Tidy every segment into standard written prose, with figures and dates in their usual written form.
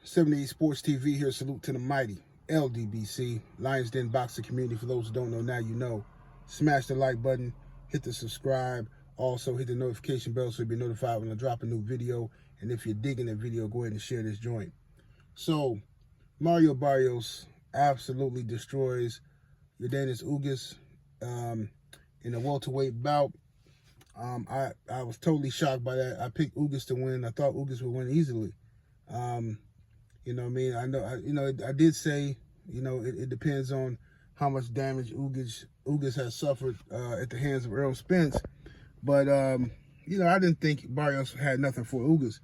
78 Sports TV here. Salute to the mighty LDBC, Lions Den Boxing Community. For those who don't know, now you know. Smash the like button, hit the subscribe. Also, hit the notification bell so you'll be notified when I drop a new video. And if you're digging the video, go ahead and share this joint. So, Mario Barrios absolutely destroys Yordenis Ugas in a welterweight bout. I was totally shocked by that. I picked Ugas to win. I thought Ugas would win easily. You know what I mean? I know, I did say, it depends on how much damage Ugas has suffered at the hands of Errol Spence. But, I didn't think Barrios had nothing for Ugas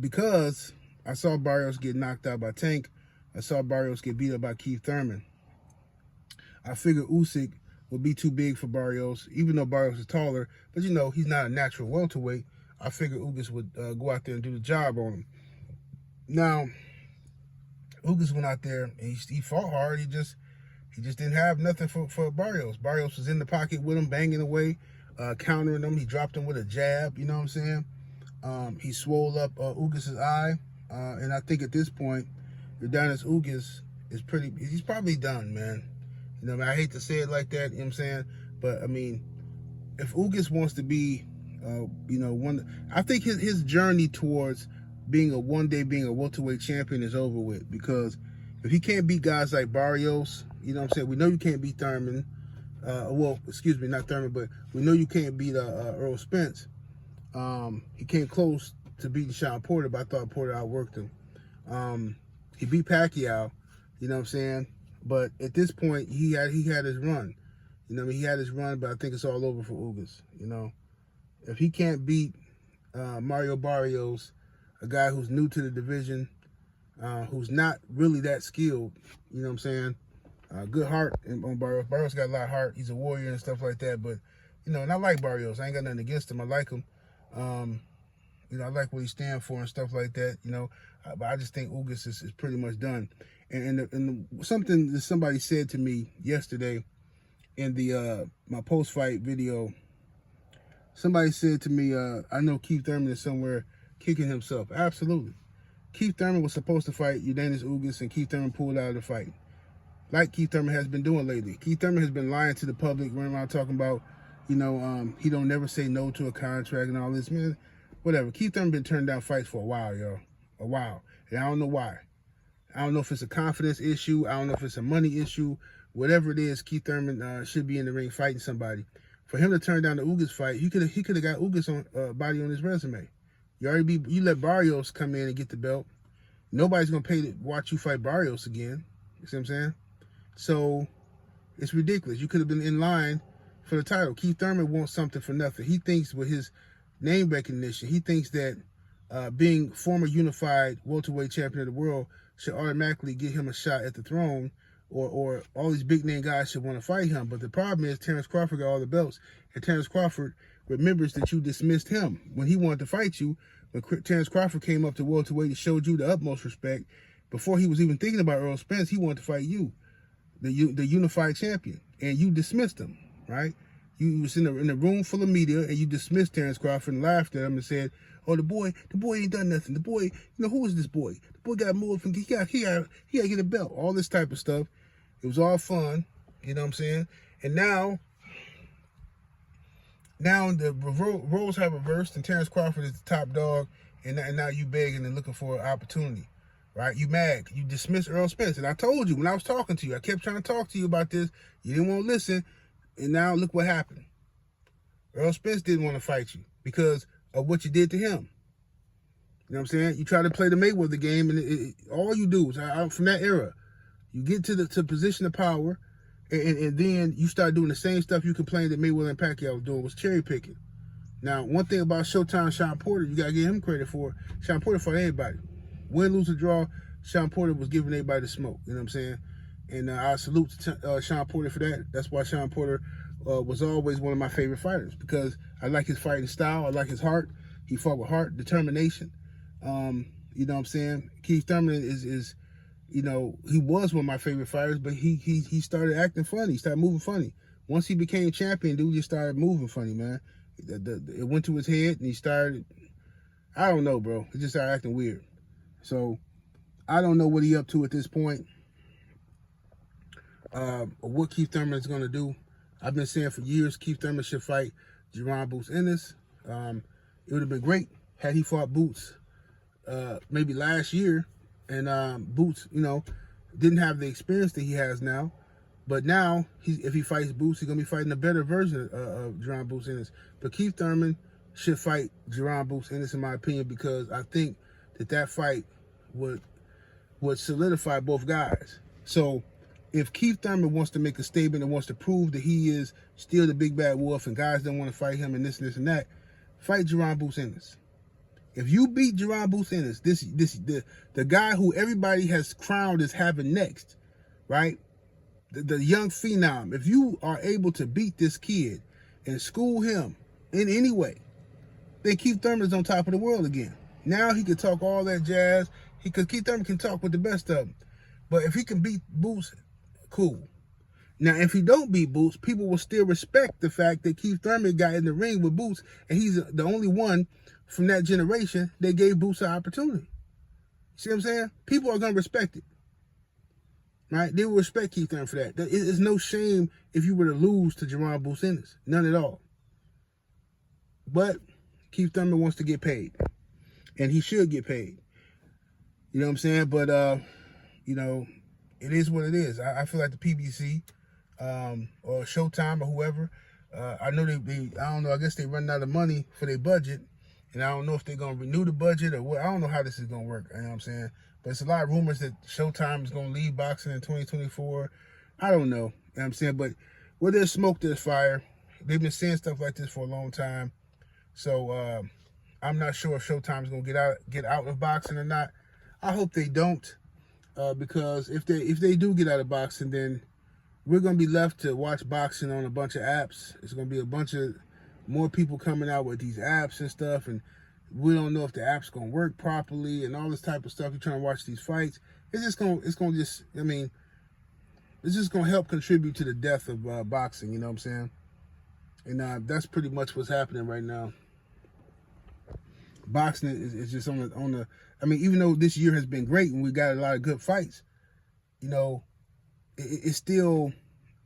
because I saw Barrios get knocked out by Tank. I saw Barrios get beat up by Keith Thurman. I figured Usyk would be too big for Barrios, even though Barrios is taller. But, he's not a natural welterweight. I figured Ugas would go out there and do the job on him. Now, Ugas went out there and he fought hard. He just didn't have nothing for Barrios. Barrios was in the pocket with him, banging away, countering him. He dropped him with a jab, you know what I'm saying? He swole up Ugas' eye. And I think at this point, Yordenis Ugas he's probably done, man. I hate to say it like that, you know what I'm saying? But, I mean, if Ugas wants to be, I think his journey towards being a welterweight champion is over with, because if he can't beat guys like Barrios, you know what I'm saying? We know you can't beat Thurman. Not Thurman, but we know you can't beat Errol Spence. He came close to beating Sean Porter, but I thought Porter outworked him. He beat Pacquiao, you know what I'm saying? But at this point, he had his run. He had his run, but I think it's all over for Ugas. If he can't beat Mario Barrios, a guy who's new to the division, who's not really that skilled, you know what I'm saying? Good heart on Barrios. Barrios got a lot of heart. He's a warrior and stuff like that. But, and I like Barrios. I ain't got nothing against him. I like him. I like what he stands for and stuff like that, But I just think Ugas is pretty much done. And something that somebody said to me yesterday in the my post-fight video, somebody said to me, I know Keith Thurman is somewhere kicking himself. Absolutely. Keith Thurman was supposed to fight Yordenis Ugas, and Keith Thurman pulled out of the fight, like Keith Thurman has been doing lately. Keith Thurman has been lying to the public, running around talking about, he don't never say no to a contract and all this. Man, whatever. Keith Thurman been turning down fights for a while, y'all. A while. And I don't know why. I don't know if it's a confidence issue. I don't know if it's a money issue. Whatever it is, Keith Thurman should be in the ring fighting somebody. For him to turn down the Ugas fight, he could have got Ugas on body on his resume. You let Barrios come in and get the belt. Nobody's gonna pay to watch you fight Barrios again. You see what I'm saying? So it's ridiculous. You could have been in line for the title. Keith Thurman wants something for nothing. He thinks with his name recognition, he thinks that being former unified welterweight champion of the world should automatically get him a shot at the throne, or all these big name guys should want to fight him. But the problem is Terrence Crawford got all the belts, and Terrence Crawford remembers that you dismissed him when he wanted to fight you. When Terrence Crawford came up to welterweight and showed you the utmost respect, before he was even thinking about Errol Spence, he wanted to fight you, the unified champion, and you dismissed him, right? You was in a room full of media, and you dismissed Terrence Crawford and laughed at him and said, "Oh, the boy ain't done nothing. The boy, who is this boy? The boy got moved, and he got to get a belt." All this type of stuff. It was all fun, you know what I'm saying? And now the roles have reversed, and Terrence Crawford is the top dog, and now you begging and looking for an opportunity, right? You mad. You dismissed Errol Spence. And I told you when I was talking to you, I kept trying to talk to you about this. You didn't want to listen. And now look what happened. Errol Spence didn't want to fight you because of what you did to him. You know what I'm saying? You try to play the Mayweather game, and all you do is, from that era, you get to position of power, and then you start doing the same stuff you complained that Mayweather and Pacquiao was doing, was cherry picking. Now, one thing about Showtime Sean Porter, you got to give him credit for. Sean Porter fought everybody. Win, lose, or draw, Sean Porter was giving everybody the smoke. You know what I'm saying? And I salute Sean Porter for that. That's why Sean Porter was always one of my favorite fighters, because I like his fighting style. I like his heart. He fought with heart, determination. You know what I'm saying? Keith Thurman is he was one of my favorite fighters, but he started acting funny. He started moving funny. Once he became champion, dude just started moving funny, man. It went to his head, and he started, I don't know, bro. He just started acting weird. So I don't know what he up to at this point. Or what Keith Thurman is going to do. I've been saying for years Keith Thurman should fight Jerron Boots Ennis. It would have been great had he fought Boots maybe last year, and Boots, didn't have the experience that he has now. But now, if he fights Boots, he's going to be fighting a better version of Jerron Boots Ennis. But Keith Thurman should fight Jerron Boots Ennis, in my opinion, because I think that fight would solidify both guys. So if Keith Thurman wants to make a statement and wants to prove that he is still the big bad wolf and guys don't want to fight him and this and that, fight Jerron Boots Ennis. If you beat Jerron Boots Ennis, the guy who everybody has crowned as having next, right? The young phenom, if you are able to beat this kid and school him in any way, then Keith Thurman is on top of the world again. Now he can talk all that jazz. Because Keith Thurman can talk with the best of them. But if he can beat Boots, cool. Now, if he don't beat Boots, people will still respect the fact that Keith Thurman got in the ring with Boots, and he's the only one from that generation that gave Boots an opportunity. See what I'm saying? People are going to respect it. Right? They will respect Keith Thurman for that. It's no shame if you were to lose to Jerron Boots Ennis. None at all. But Keith Thurman wants to get paid. And he should get paid. You know what I'm saying? But, it is what it is. I feel like the PBC or Showtime or whoever, I know I don't know, I guess they run out of money for their budget. And I don't know if they're going to renew the budget or what. I don't know how this is going to work. You know what I'm saying? But it's a lot of rumors that Showtime is going to leave boxing in 2024. I don't know. You know what I'm saying? But where there's smoke, there's fire. They've been saying stuff like this for a long time. So I'm not sure if Showtime is going to get out of boxing or not. I hope they don't, because if they do get out of boxing, then we're going to be left to watch boxing on a bunch of apps. It's going to be a bunch of more people coming out with these apps and stuff, and we don't know if the app's going to work properly and all this type of stuff. You're trying to watch these fights. It's just going to help contribute to the death of boxing, you know what I'm saying? And that's pretty much what's happening right now. Boxing is just on the even though this year has been great and we got a lot of good fights, it's still,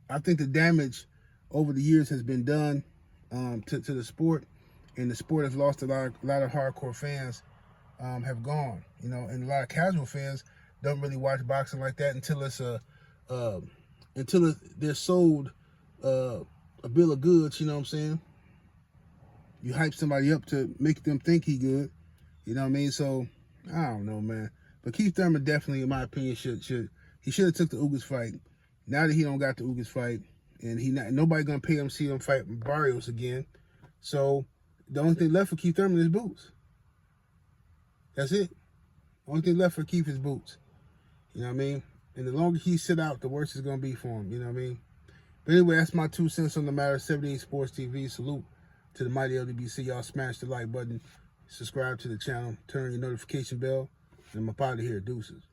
I think the damage over the years has been done to the sport, and the sport has lost a lot of hardcore fans have gone, and a lot of casual fans don't really watch boxing like that until they're sold a bill of goods, you know what I'm saying? You hype somebody up to make them think he good, you know what I mean? So I don't know, man. But Keith Thurman definitely, in my opinion, should have took the Ugas fight. Now that he don't got the Ugas fight, and nobody gonna pay him to see him fight Barrios again. So the only thing left for Keith Thurman is Boots. That's it. Only thing left for Keith is Boots. You know what I mean? And the longer he sit out, the worse it's gonna be for him. You know what I mean? But anyway, that's my 2 cents on the matter. 78 Sports TV. Salute to the mighty LDBC. Y'all smash the like button, subscribe to the channel, turn on your notification bell, and I'm up out of here. Deuces.